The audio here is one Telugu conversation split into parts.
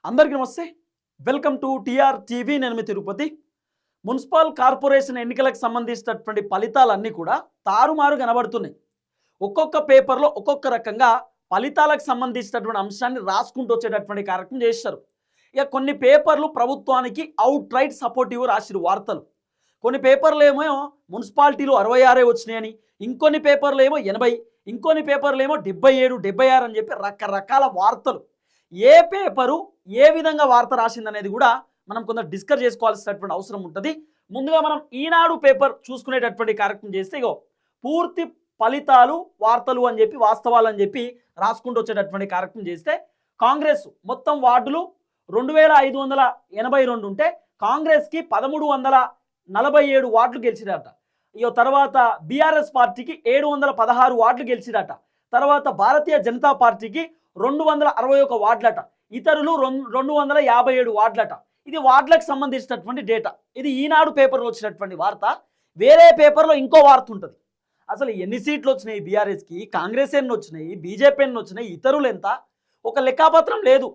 అందరికీ నమస్తే. Welcome to TR TV. నేను మీ తిరుపతి. మున్సిపల్ కార్పొరేషన్ ఎన్నికలకు సంబంధించినటువంటి ఫలితాలన్నీ కూడా తారుమారు కనబడుతున్నాయి. ఒక్కొక్క పేపర్లో ఒక్కొక్క రకంగా ఫలితాలకు సంబంధించినటువంటి అంశాన్ని రాసుకుంటూ వచ్చేటటువంటి కార్యక్రమం చేశారు. ఇక కొన్ని పేపర్లు ప్రభుత్వానికి అవుట్ రైట్ సపోర్టివ్ రాసిరు వార్తలు. కొన్ని పేపర్లు ఏమో మున్సిపాలిటీలు 66 వచ్చినాయని, ఇంకొన్ని పేపర్లు ఏమో 80, ఇంకొన్ని పేపర్లు ఏమో 77, 76 అని చెప్పి రకరకాల వార్తలు. ఏ పేపరు ఏ విధంగా వార్త రాసిందనేది కూడా మనం కొంత డిస్కస్ చేసుకోవాల్సినటువంటి అవసరం ఉంటుంది. ముందుగా మనం ఈనాడు పేపర్ చూసుకునేటటువంటి కార్యక్రమం చేస్తే ఇగో పూర్తి ఫలితాలు వార్తలు అని చెప్పి వాస్తవాలు అని చెప్పి రాసుకుంటూ వచ్చేటటువంటి కార్యక్రమం చేస్తే కాంగ్రెస్ మొత్తం వార్డులు 2582 ఉంటే కాంగ్రెస్కి 1347 వార్డులు గెలిచిరట. ఇక తర్వాత బీఆర్ఎస్ పార్టీకి 716 వార్డులు గెలిచిరట. తర్వాత భారతీయ జనతా పార్టీకి 261 వార్డులట. ఇతరులు 257 వార్డులట. ఇది వార్డులకు సంబంధించినటువంటి డేటా. ఇది ఈనాడు పేపర్లో వచ్చినటువంటి వార్త. వేరే పేపర్లో ఇంకో వార్త ఉంటుంది. అసలు ఎన్ని సీట్లు వచ్చినాయి బీఆర్ఎస్కి, కాంగ్రెస్ ఎన్ని వచ్చినాయి, బీజేపీ ఎన్ని వచ్చినాయి, ఇతరులు ఎంత, ఒక లెక్కాపత్రం లేదు.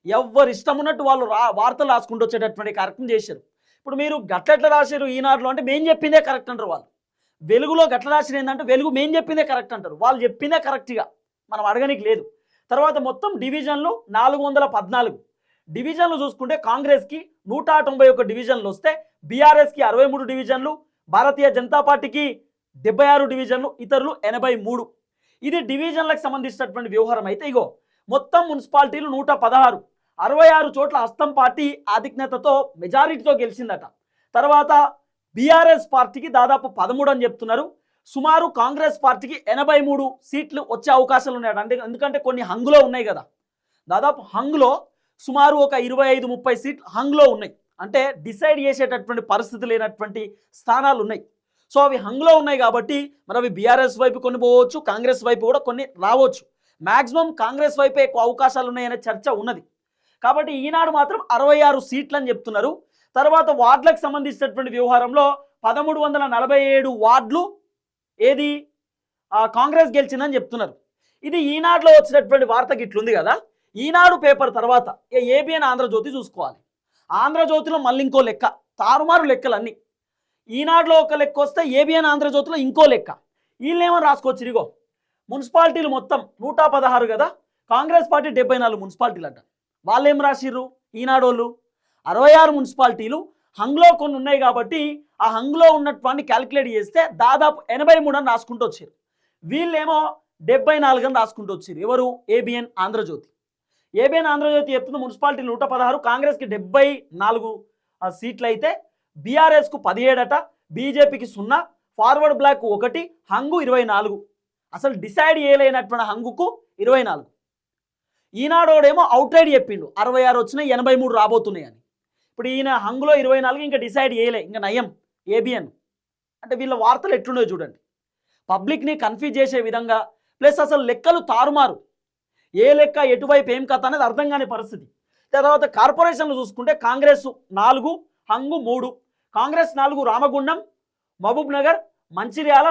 ఎవరు ఇష్టం ఉన్నట్టు వాళ్ళు వార్తలు రాసుకుంటూ వచ్చేటటువంటి కార్యక్రమం చేశారు. ఇప్పుడు మీరు గట్లెట్లా రాశారు ఈనాడులో అంటే మేము చెప్పిందే కరెక్ట్ అంటారు వాళ్ళు. వెలుగులో గట్ల రాసిన ఏంటంటే వెలుగు మేము చెప్పిందే కరెక్ట్ అంటారు. వాళ్ళు చెప్పిందే కరెక్ట్గా మనం అడగనికి లేదు. తర్వాత మొత్తం డివిజన్లు 414 డివిజన్లు చూసుకుంటే కాంగ్రెస్కి 191 డివిజన్లు వస్తే బీఆర్ఎస్కి 63 డివిజన్లు, భారతీయ జనతా పార్టీకి 76 డివిజన్లు, ఇతరులు 83. ఇది డివిజన్లకు సంబంధించినటువంటి వ్యవహారం. అయితే ఇగో మొత్తం మున్సిపాలిటీలు 116, 66 చోట్ల హస్తం పార్టీ ఆధిక్యతతో మెజారిటీతో గెలిచిందట. తర్వాత బీఆర్ఎస్ పార్టీకి దాదాపు 13 అని చెప్తున్నారు. సుమారు కాంగ్రెస్ పార్టీకి 83 సీట్లు వచ్చే అవకాశాలు ఉన్నాయట. అంటే ఎందుకంటే కొన్ని హంగులో ఉన్నాయి కదా, దాదాపు హంగులో సుమారు ఒక 25-30 సీట్లు హంగులో ఉన్నాయి. అంటే డిసైడ్ చేసేటటువంటి పరిస్థితి లేనటువంటి స్థానాలు ఉన్నాయి. సో అవి హంగులో ఉన్నాయి కాబట్టి మరి అవి బీఆర్ఎస్ వైపు కొన్ని పోవచ్చు, కాంగ్రెస్ వైపు కూడా కొన్ని రావచ్చు. మ్యాక్సిమం కాంగ్రెస్ వైపే ఎక్కువ అవకాశాలు ఉన్నాయనే చర్చ ఉన్నది. కాబట్టి ఈనాడు మాత్రం 66 సీట్లు అని చెప్తున్నారు. తర్వాత వార్డులకు సంబంధించినటువంటి వ్యవహారంలో 1347 వార్డులు ఏది కాంగ్రెస్ గెలిచిందని చెప్తున్నారు. ఇది ఈనాడులో వచ్చినటువంటి వార్తకి ఇట్లుంది కదా. ఈనాడు పేపర్ తర్వాత ఏబిఎన్ ఆంధ్రజ్యోతి చూసుకోవాలి. ఆంధ్రజ్యోతిలో మళ్ళీ ఇంకో లెక్క, తారుమారు లెక్కలన్నీ. ఈనాడులో ఒక లెక్క వస్తే ఏబిఎన్ ఆంధ్రజ్యోతిలో ఇంకో లెక్క. వీళ్ళేమో రాసుకోవచ్చు. ఇదిగో మున్సిపాలిటీలు మొత్తం 116 కదా, కాంగ్రెస్ పార్టీ 74 మున్సిపాలిటీలు అంట. వాళ్ళు ఏం రాసిర్రు ఈనాడోళ్ళు 66 మున్సిపాలిటీలు హంగ్లో కొన్ని ఉన్నాయి కాబట్టి ఆ హంగ్లో ఉన్నటువంటి క్యాలిక్యులేట్ చేస్తే దాదాపు 83 అని రాసుకుంటూ వచ్చారు. వీళ్ళేమో 74 అని రాసుకుంటూ వచ్చారు. ఎవరు? ఏబిఎన్ ఆంధ్రజ్యోతి. ఏబిఎన్ ఆంధ్రజ్యోతి చెప్తుంది మున్సిపాలిటీలు 116, కాంగ్రెస్కి 74 సీట్లు అయితే బీఆర్ఎస్కు 17 అట, బీజేపీకి 0, ఫార్వర్డ్ బ్లాక్ 1, హంగు 24. అసలు డిసైడ్ చేయలేనటువంటి హంగుకు 24. ఈనాడోడేమో అవుట్ రైడ్ చెప్పిండు 66 వచ్చినాయి, 83 రాబోతున్నాయి అని. ఇప్పుడు ఈయన హంగులో 24 ఇంకా డిసైడ్ చేయలే, ఇంకా నయం ఏబిఎన్. అంటే వీళ్ళ వార్తలు ఎట్లున్నాయో చూడండి. పబ్లిక్ని కన్ఫ్యూజ్ చేసే విధంగా, ప్లస్ అసలు లెక్కలు తారుమారు. ఏ లెక్క ఎటువైపు ఏం కథ అనేది అర్థం కాని పరిస్థితి. తర్వాత కార్పొరేషన్లు చూసుకుంటే కాంగ్రెస్ 4, హంగు 3. కాంగ్రెస్ 4 రామగుండం, మహబూబ్ నగర్, మంచిర్యాల,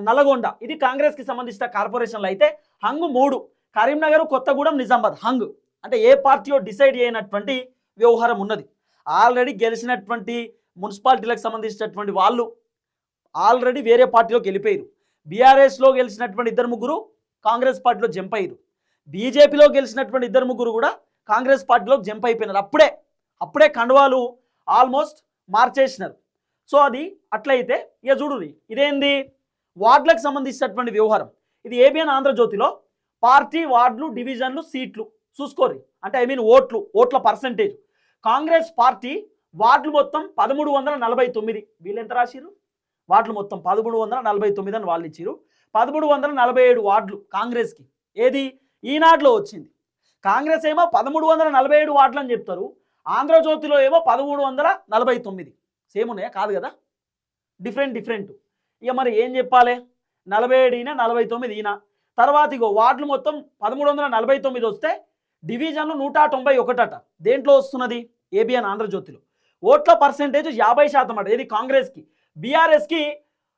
నల్గొండ. ఇది కాంగ్రెస్కి సంబంధించిన కార్పొరేషన్లు అయితే హంగు 3. కరీంనగర్, కొత్తగూడెం, నిజామాబాద్ హంగ్. అంటే ఏ పార్టీయో డిసైడ్ చేయనటువంటి వ్యవహారం ఉన్నది. ఆల్రెడీ గెలిచినటువంటి మున్సిపాలిటీలకు సంబంధించినటువంటి వాళ్ళు ఆల్రెడీ వేరే పార్టీలోకి వెళ్ళిపోయారు. బీఆర్ఎస్లో గెలిచినటువంటి 2-3 కాంగ్రెస్ పార్టీలో జంప్ అయ్యారు. బీజేపీలో గెలిచినటువంటి 2-3 కూడా కాంగ్రెస్ పార్టీలో జంప్ అయిపోయినారు. అప్పుడే కండువాలు ఆల్మోస్ట్ మార్చేసినారు. సో అది అట్లయితే ఇక చూడు, ఇదేంది వార్డులకు సంబంధించినటువంటి వ్యవహారం. ఇది ఏబిఎన్ ఆంధ్రజ్యోతిలో పార్టీ, వార్డులు, డివిజన్లు, సీట్లు చూసుకోరు. అంటే ఐ మీన్ ఓట్ల పర్సంటేజ్. కాంగ్రెస్ పార్టీ వార్డులు మొత్తం 1349. వీళ్ళు ఎంత రాసిరు? వార్డులు మొత్తం 1349 అని వాళ్ళు ఇచ్చిరు. 1347 వార్డులు కాంగ్రెస్కి. ఏది ఈనాడులో వచ్చింది. కాంగ్రెస్ ఏమో 1347 వార్డులు అని చెప్తారు, ఆంధ్రజ్యోతిలో ఏమో 1349. సేమ్ ఉన్నాయా? కాదు కదా, డిఫరెంట్. ఇక మరి ఏం చెప్పాలి? 47 ఈయన, 49 ఈయన. తర్వాత ఇగో వార్డులు మొత్తం 1349 వస్తే డివిజన్లు 191 అట. దేంట్లో వస్తున్నది? ఏబిఎన్ ఆంధ్రజ్యోతిలో. ఓట్ల పర్సెంటేజ్ 50% అట. ఇది కాంగ్రెస్కి. బీఆర్ఎస్కి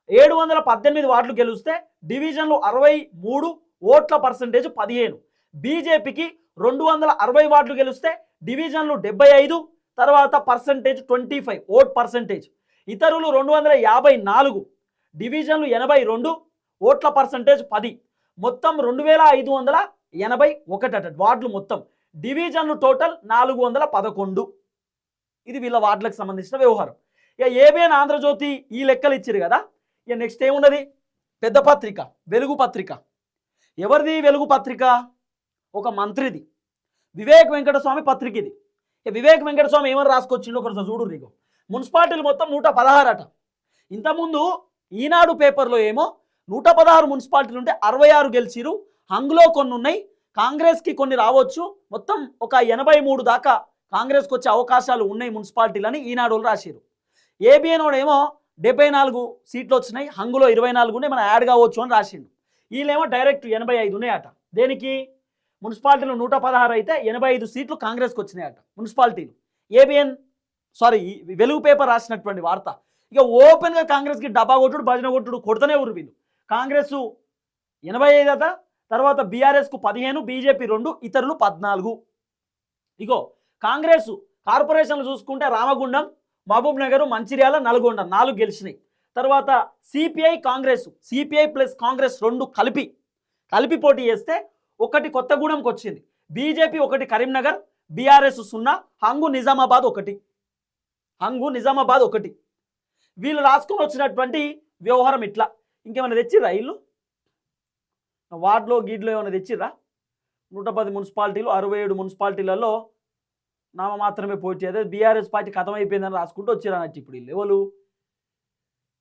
718 వార్డులు గెలిస్తే డివిజన్లు 63, ఓట్ల పర్సెంటేజ్ 15. బీజేపీకి 260 వార్డులు గెలిస్తే డివిజన్లు 75, తర్వాత పర్సంటేజ్ 25 ఓట్ పర్సంటేజ్. ఇతరులు 254, డివిజన్లు 82, ఓట్ల పర్సంటేజ్ 10. మొత్తం 2581 అట వార్డులు మొత్తం. డివిజన్లు టోటల్ 411. ఇది వీళ్ళ వార్డులకు సంబంధించిన వ్యవహారం. ఇక ఏబిఎన్ ఆంధ్రజ్యోతి ఈ లెక్కలు ఇచ్చారు కదా. ఇక నెక్స్ట్ ఏమున్నది, పెద్ద పత్రిక వెలుగు పత్రిక. ఎవరిది వెలుగు పత్రిక? ఒక మంత్రిది, వివేక్ వెంకటస్వామి పత్రిక ఇది. వివేక్ వెంకటస్వామి ఏమని రాసుకొచ్చిండో ఒకసారి చూడు. నీకు మున్సిపాలిటీలు మొత్తం 116 అట. ఇంతకుముందు ఈనాడు పేపర్లో ఏమో 116 మున్సిపాలిటీలు ఉంటే 66 గెలిచిరు, హంగులో కొన్ని ఉన్నాయి, కాంగ్రెస్కి కొన్ని రావచ్చు, మొత్తం ఒక 83 దాకా కాంగ్రెస్కి వచ్చే అవకాశాలు ఉన్నాయి మున్సిపాలిటీలని ఈనాడు రాసిరు. ఏబిఎన్ ఏమో 74 సీట్లు వచ్చినాయి, హంగులో 24 ఉన్నాయి, మనం యాడ్ కావచ్చు అని రాసిండు. వీళ్ళేమో డైరెక్ట్ 85 ఉన్నాయట. దేనికి? మున్సిపాలిటీలు 116 అయితే 85 సీట్లు కాంగ్రెస్కి వచ్చినాయట మున్సిపాలిటీలు. ఏబిఎన్ వెలుగు పేపర్ రాసినటువంటి వార్త. ఇక ఓపెన్గా కాంగ్రెస్కి డబ్బా కొట్టుడు భజన కొట్టుడు కొడుతూనే ఊరు వీళ్ళు. కాంగ్రెస్ 85 అట, తర్వాత బీఆర్ఎస్కు 15, బీజేపీ 2, ఇతరులు 14. ఇగో కాంగ్రెస్ కార్పొరేషన్లు చూసుకుంటే రామగుండం, మహబూబ్ నగర్, మంచిర్యాల, నల్గొండ 4 గెలిచినాయి. తర్వాత CPI Congress, CPI plus Congress 2 కలిపి పోటీ చేస్తే 1 కొత్తగూడెంకి వచ్చింది. BJP 1 Karimnagar, BRS 0, hung Nizamabad 1. వీళ్ళు రాసుకొని వచ్చినటువంటి వ్యవహారం ఇట్లా. ఇంకేమైనా తెచ్చిర్రా వీళ్ళు? వార్డులో గీడ్లో ఏమైనా తెచ్చిర్రా? 110 మున్సిపాలిటీలు, 67 మున్సిపాలిటీలలో నామ మాత్రమే పోటీ చేస్తే బీఆర్ఎస్ పార్టీ ఖతం అయిపోయిందని రాసుకుంటూ వచ్చారు అన్నట్టు. ఇప్పుడు వీళ్ళు ఎవరు?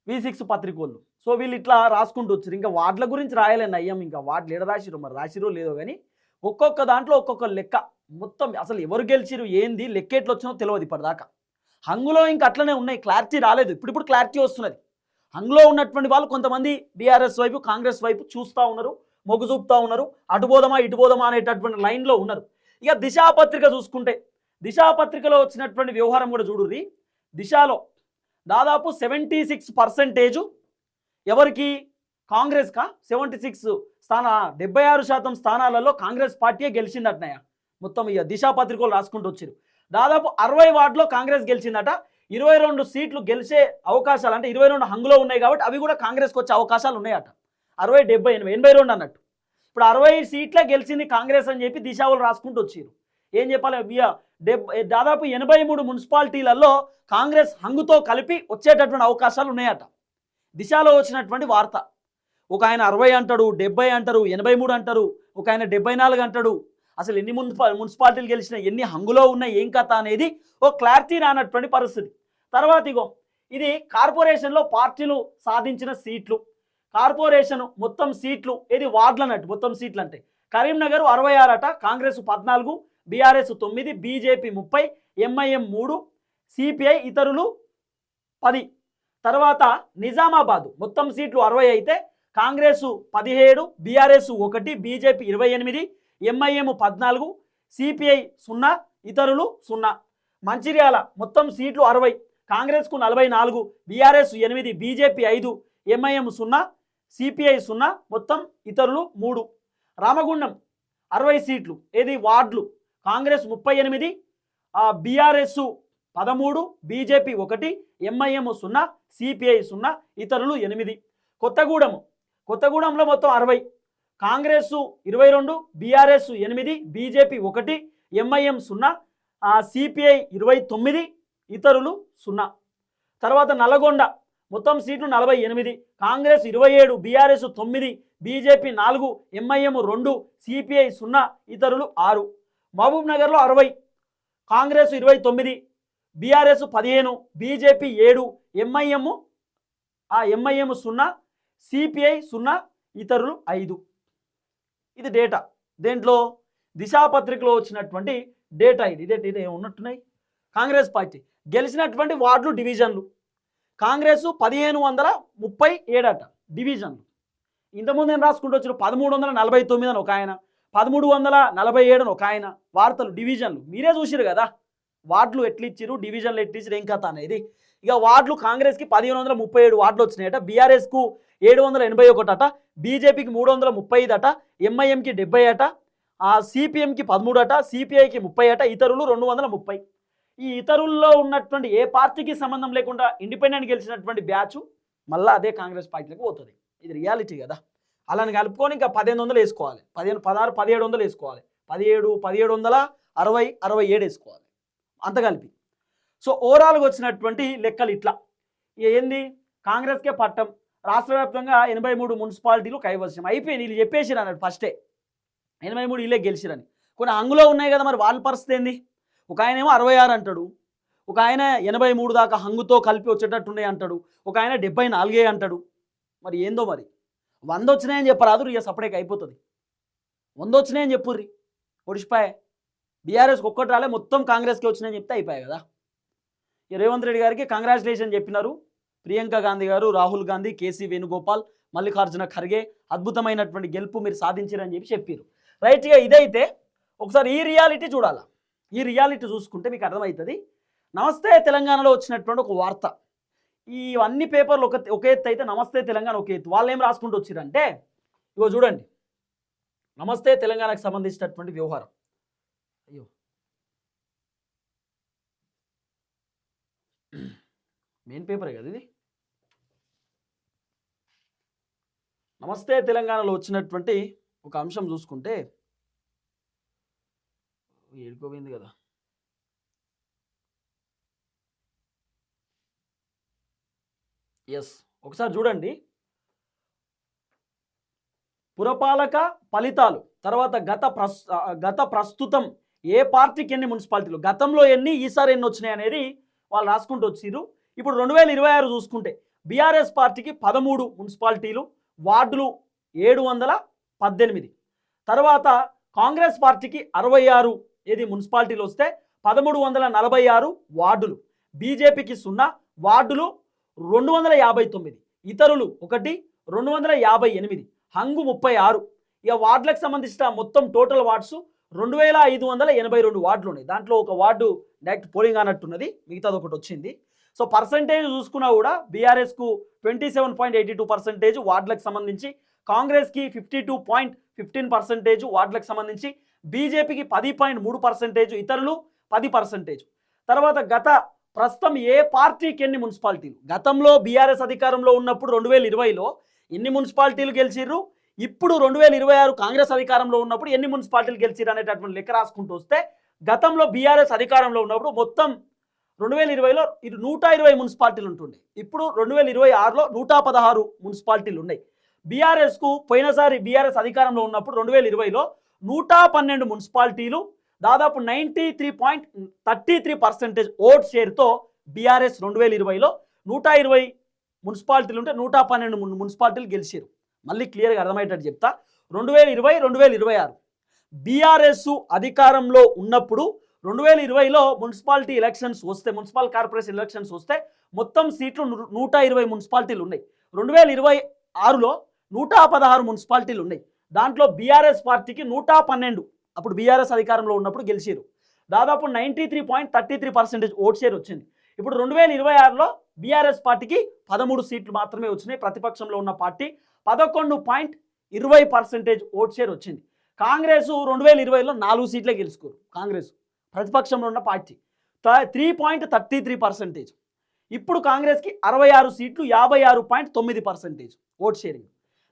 V6 పత్రిక వాళ్ళు. సో వీళ్ళు ఇట్లా రాసుకుంటూ వచ్చారు. ఇంకా వార్డుల గురించి రాయలేను అయ్యాం, ఇంకా వార్డులు ఏడ రాసిరు మరి, రాసిరో లేదో కానీ ఒక్కొక్క దాంట్లో ఒక్కొక్క లెక్క. మొత్తం అసలు ఎవరు గెలిచిరు ఏంది లెక్క ఎట్లా వచ్చినో తెలియదు ఇప్పటిదాకా. హంగులో ఇంకా అట్లనే ఉన్నాయి, క్లారిటీ రాలేదు. ఇప్పుడు క్లారిటీ వస్తున్నది. హంగులో ఉన్నటువంటి వాళ్ళు కొంతమంది బీఆర్ఎస్ వైపు, కాంగ్రెస్ వైపు చూస్తూ ఉన్నారు, మొగ్గు చూపుతూ ఉన్నారు, అటుబోదమా ఇటుబోదమా అనేటటువంటి లైన్లో ఉన్నారు. ఇక దిశా పత్రిక చూసుకుంటే, దిశా పత్రికలో వచ్చినటువంటి వ్యవహారం కూడా చూడుర్రి. దిశలో దాదాపు 76% ఎవరికి? కాంగ్రెస్కా. 76 స్థానాలలో కాంగ్రెస్ పార్టీయే గెలిచిందటనయ్య. మొత్తం ఇక దిశా పత్రికలు రాసుకుంటూ వచ్చారు. దాదాపు 60 వార్డులో కాంగ్రెస్ గెలిచిందట. 22 సీట్లు గెలిచే అవకాశాలు, అంటే 22 హంగులో ఉన్నాయి కాబట్టి అవి కూడా కాంగ్రెస్కి వచ్చే అవకాశాలు ఉన్నాయట. 60, 70, 82 అన్నట్టు. ఇప్పుడు 60 సీట్లే గెలిచింది కాంగ్రెస్ అని చెప్పి దిశా వాళ్ళు రాసుకుంటూ వచ్చారు. ఏం చెప్పాలి? దాదాపు 83 మున్సిపాలిటీలలో కాంగ్రెస్ హంగుతో కలిపి వచ్చేటటువంటి అవకాశాలు ఉన్నాయట. దిశలో వచ్చినటువంటి వార్త. ఒక ఆయన 60 అంటాడు, 70 అంటారు, 83 అంటారు, ఒక ఆయన 74 అంటాడు. అసలు ఎన్ని మున్సిపాలిటీలు గెలిచినా, ఎన్ని హంగులో ఉన్నాయి, ఏం కథ అనేది ఓ క్లారిటీ రానటువంటి పరిస్థితి. తర్వాత ఇగో ఇది కార్పొరేషన్లో పార్టీలు సాధించిన సీట్లు. కార్పొరేషన్ మొత్తం సీట్లు, ఇది వార్డులు అన్నట్టు. మొత్తం సీట్లు అంటే కరీంనగర్ 66 అట, Congress 14, BRS 9, BJP 30, MIM 3, CPI ఇతరులు 10. తర్వాత నిజామాబాద్ మొత్తం సీట్లు 60 అయితే Congress 17, BRS 1, BJP 28, MIM 14, CPI 0, ఇతరులు 0. మంచిర్యాల మొత్తం సీట్లు 60, కాంగ్రెస్కు 44, బీఆర్ఎస్ 8, బీజేపీ 5, ఎంఐఎం 0, సిపిఐ 0, మొత్తం ఇతరులు 3. రామగుండం 60 సీట్లు, ఏది వార్డులు, Congress 38, BRS 13, BJP 1, MIM 0, CPI 0, ఇతరులు 8. కొత్తగూడెంలో మొత్తం 60, Congress 22, BRS 8, BJP 1, MIM 0, CPI 29, ఇతరులు 0. తర్వాత నల్లగొండ మొత్తం సీట్లు 48, Congress 27, BRS 9, BJP 4, MIM 2, CPI 0, ఇతరులు 6. మహబూబ్ నగర్లో 60, Congress 29, BRS 15, BJP 7, MIM 0, CPI 0, ఇతరులు 5. ఇది డేటా. దేంట్లో? దిశా పత్రికలో వచ్చినటువంటి డేటా ఇది. ఇదే ఉన్నట్టున్నాయి. కాంగ్రెస్ పార్టీ గెలిచినటువంటి వార్డులు, డివిజన్లు. కాంగ్రెస్ 1537 అట డివిజన్లు. ఇంతకుముందు నేను రాసుకుంటూ వచ్చిన 1349 అని ఒక ఆయన, 1347 అని ఒక ఆయన. వార్తలు, డివిజన్లు మీరే చూసిరు కదా. వార్డులు ఎట్లు ఇచ్చిరు, డివిజన్లు ఎట్లు ఇచ్చిరు, ఏం కథ అనేది. ఇక వార్డులు కాంగ్రెస్కి 1537 వార్డులు వచ్చినాయట, బీఆర్ఎస్కు 781 అట, బీజేపీకి 335 అట, ఎంఐఎంకి 70 అట, ఆ సిపిఎంకి 13 అట, సిపిఐకి 30 అట, ఇతరులు 230. ఈ ఇతరుల్లో ఉన్నటువంటి ఏ పార్టీకి సంబంధం లేకుండా ఇండిపెండెంట్ గెలిచినటువంటి బ్యాచ్ మళ్ళీ అదే కాంగ్రెస్ పార్టీలకు పోతుంది. ఇది రియాలిటీ కదా. అలాని కలుపుకొని ఇంకా 1500 వేసుకోవాలి, 15, 16, 1700 వేసుకోవాలి, 1700, 60, 67 వేసుకోవాలి అంత కలిపి. సో ఓవరాల్గా వచ్చినటువంటి లెక్కలు ఇట్లా. ఏంది, కాంగ్రెస్కే పట్టం, రాష్ట్ర వ్యాప్తంగా 83 మున్సిపాలిటీలు కైవసం అయిపోయింది. వీళ్ళు చెప్పేసిరు అన్నట్టు ఫస్టే 83 వీళ్ళే గెలిచిరని. కొన్ని హంగులో ఉన్నాయి కదా, మరి వాళ్ళ పరిస్థితి ఏంది? ఒక ఆయన ఏమో 66 అంటాడు, ఒక ఆయన 83 దాకా హంగుతో కలిపి వచ్చేటట్టు ఉన్నాయి అంటాడు, ఒక ఆయన 74 అంటాడు. మరి ఏందో మరి 100 వచ్చినాయని చెప్పరాదు, ఇక సపరేట్గా అయిపోతుంది. 100 వచ్చినాయని చెప్పుర్రి, ఒడిసిపాయ. బీఆర్ఎస్కి ఒక్కటి రాలే, మొత్తం కాంగ్రెస్కి వచ్చినాయని చెప్తే అయిపోయాయి కదా. ఈ రేవంత్ రెడ్డి గారికి కంగ్రాచులేషన్ చెప్పినారు ప్రియాంక గాంధీ గారు, రాహుల్ గాంధీ, కేసీ వేణుగోపాల్, మల్లికార్జున ఖర్గే, అద్భుతమైనటువంటి గెలుపు మీరు సాధించారని చెప్పారు. రైట్గా ఇదైతే ఒకసారి ఈ రియాలిటీ చూడాలా. ఈ రియాలిటీ చూసుకుంటే మీకు అర్థమవుతుంది. నమస్తే తెలంగాణలో వచ్చినటువంటి ఒక వార్త. ఈ అన్ని పేపర్లు ఒక ఎత్తు అయితే నమస్తే తెలంగాణ ఒక ఎత్తు. వాళ్ళు ఏం రాసుకుంటూ వచ్చిరంటే, ఇగో చూడండి, నమస్తే తెలంగాణకు సంబంధించినటువంటి వ్యవహారం. అయ్యో, మెయిన్ పేపరే కదా ఇది. నమస్తే తెలంగాణలో వచ్చినటువంటి ఒక అంశం చూసుకుంటే ఏడుకోపోయింది కదా. ఎస్, ఒకసారి చూడండి. పురపాలక ఫలితాలు తర్వాత గత ప్రస్తుతం ఏ పార్టీకి ఎన్ని మున్సిపాలిటీలు, గతంలో ఎన్ని, ఈసారి ఎన్ని వచ్చినాయి అనేది వాళ్ళు రాసుకుంటూ వచ్చిర్రు. ఇప్పుడు 2026 చూసుకుంటే బీఆర్ఎస్ పార్టీకి 13 మున్సిపాలిటీలు, వార్డులు 718. తర్వాత కాంగ్రెస్ పార్టీకి 66 మున్సిపాలిటీలు వస్తే 1346 వార్డులు, బీజేపీకి 0 వార్డులు 259, ఇతరులు 1 258, హంగు 36. ఇక వార్డులకు సంబంధించిన మొత్తం టోటల్ వార్డ్స్ 2582 వార్డులు ఉన్నాయి. దాంట్లో ఒక వార్డు డైరెక్ట్ పోలింగ్ అన్నట్టున్నది, మిగతాది ఒకటి వచ్చింది. సో పర్సంటేజ్ చూసుకున్నా కూడా బీఆర్ఎస్కు 27.82% వార్డులకు సంబంధించి, కాంగ్రెస్కి 52.15% వార్డులకు సంబంధించి, బీజేపీకి 10.3%, ఇతరులు 10%. తర్వాత ప్రస్తుతం ఏ పార్టీకి ఎన్ని మున్సిపాలిటీలు, గతంలో బీఆర్ఎస్ అధికారంలో ఉన్నప్పుడు 2020లో ఎన్ని మున్సిపాలిటీలు గెలిచిర్రు, ఇప్పుడు 2026 కాంగ్రెస్ అధికారంలో ఉన్నప్పుడు ఎన్ని మున్సిపాలిటీలు గెలిచిర్రు అనేటటువంటి లెక్క రాసుకుంటూ వస్తే, గతంలో బీఆర్ఎస్ అధికారంలో ఉన్నప్పుడు మొత్తం 2020లో 120 మున్సిపాలిటీలు ఉంటుండే, ఇప్పుడు 2026లో 116 మున్సిపాలిటీలు ఉన్నాయి. బీఆర్ఎస్కు పోయినసారి బీఆర్ఎస్ అధికారంలో ఉన్నప్పుడు 2020లో 112 మున్సిపాలిటీలు, దాదాపు 93.33% ఓట్ షేర్తో బీఆర్ఎస్ 2020లో 120 మున్సిపాలిటీలు ఉంటే 112 మున్సిపాలిటీలు గెలిచారు. మళ్ళీ క్లియర్గా అర్థమయ్యేటట్టు చెప్తా. 2020, 2026 బీఆర్ఎస్ అధికారంలో ఉన్నప్పుడు 2020లో మున్సిపాలిటీ ఎలక్షన్స్ వస్తే, మున్సిపల్ కార్పొరేషన్ ఎలక్షన్స్ వస్తే మొత్తం సీట్లు 120 మున్సిపాలిటీలు ఉన్నాయి. 2026లో 116 మున్సిపాలిటీలు ఉన్నాయి. దాంట్లో బీఆర్ఎస్ పార్టీకి 112, అప్పుడు బీఆర్ఎస్ అధికారంలో ఉన్నప్పుడు గెలిచారు. దాదాపు 93.33% ఓట్ షేర్ వచ్చింది. ఇప్పుడు 2026లో బీఆర్ఎస్ పార్టీకి 13 సీట్లు మాత్రమే వచ్చినాయి. ప్రతిపక్షంలో ఉన్న పార్టీ 11.20% ఓట్ షేర్ వచ్చింది. కాంగ్రెస్ 2020లో 4 సీట్లే గెలుచుకోరు. కాంగ్రెస్ ప్రతిపక్షంలో ఉన్న పార్టీ 3.33%. ఇప్పుడు కాంగ్రెస్కి 66 సీట్లు, 56.9% ఓట్ షేరింగ్.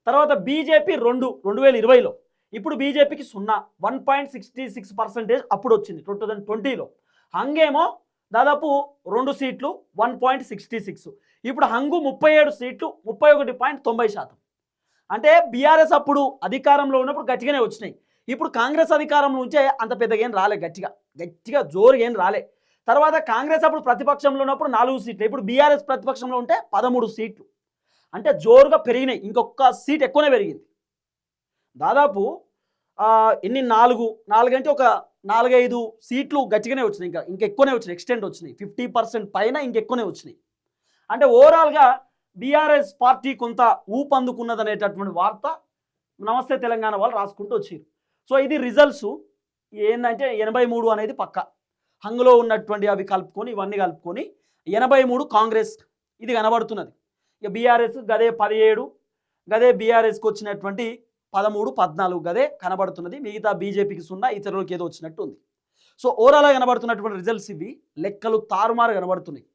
తర్వాత బీజేపీ 2020లో, ఇప్పుడు బీజేపీకి 0, 1.66% అప్పుడు వచ్చింది 2020లో. హంగేమో దాదాపు 2 సీట్లు 1.66, ఇప్పుడు హంగు 37 సీట్లు 31.90%. అంటే బీఆర్ఎస్ అప్పుడు అధికారంలో ఉన్నప్పుడు గట్టిగానే వచ్చినాయి. ఇప్పుడు కాంగ్రెస్ అధికారం నుంచే అంత పెద్దగా ఏం రాలే, గట్టిగా జోరుగా ఏం రాలే. తర్వాత కాంగ్రెస్ అప్పుడు ప్రతిపక్షంలో ఉన్నప్పుడు 4 సీట్లు, ఇప్పుడు బీఆర్ఎస్ ప్రతిపక్షంలో ఉంటే 13 సీట్లు. అంటే జోరుగా పెరిగినాయి, ఇంకొక సీట్ ఎక్కువనే పెరిగింది. దాదాపు ఎన్ని 4 అంటే ఒక 4-5 సీట్లు గట్టిగానే వచ్చినాయి, ఇంకా ఎక్కువనే వచ్చినాయి, ఎక్స్టెండ్ వచ్చినాయి, 50% పైన ఇంకెక్కువనే వచ్చినాయి. అంటే ఓవరాల్గా బీఆర్ఎస్ పార్టీ కొంత ఊపందుకున్నదనేటటువంటి వార్త నమస్తే తెలంగాణ వాళ్ళు రాసుకుంటూ వచ్చారు. సో ఇది రిజల్ట్స్ ఏంటంటే 83 అనేది పక్క, హంగులో ఉన్నటువంటి అవి కలుపుకొని, ఇవన్నీ కలుపుకొని 83 కాంగ్రెస్ ఇది కనబడుతున్నది. ఇక బీఆర్ఎస్ గదే 17, గదే బీఆర్ఎస్కి వచ్చినటువంటి 13, 14 గదే కనబడుతున్నది. మిగతా బీజేపీకి 0, ఇతరులకు ఏదో వచ్చినట్టు ఉంది. సో ఓవరాల్గా కనబడుతున్నటువంటి రిజల్ట్స్ ఇవి. లెక్కలు తారుమారు కనబడుతున్నాయి.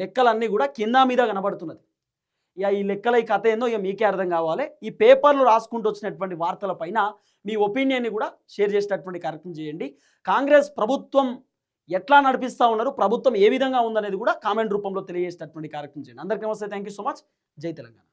లెక్కలన్నీ కూడా కింద మీద కనబడుతున్నది. ఇక ఈ లెక్కల ఈ కథ ఏందో ఇక మీకే అర్థం కావాలి. ఈ పేపర్లు రాసుకుంటూ వచ్చినటువంటి వార్తల పైన మీ ఒపీనియన్ని కూడా షేర్ చేసేటటువంటి కార్యక్రమం చేయండి. కాంగ్రెస్ ప్రభుత్వం ఎట్లా నడిపిస్తూ ఉన్నారు, ప్రభుత్వం ఏ విధంగా ఉందనేది కూడా కామెంట్ రూపంలో తెలియజేసేటటువంటి కార్యక్రమం చేయండి. అందరికీ నమస్తే, థ్యాంక్ యూ సో మచ్. జై తెలంగాణ.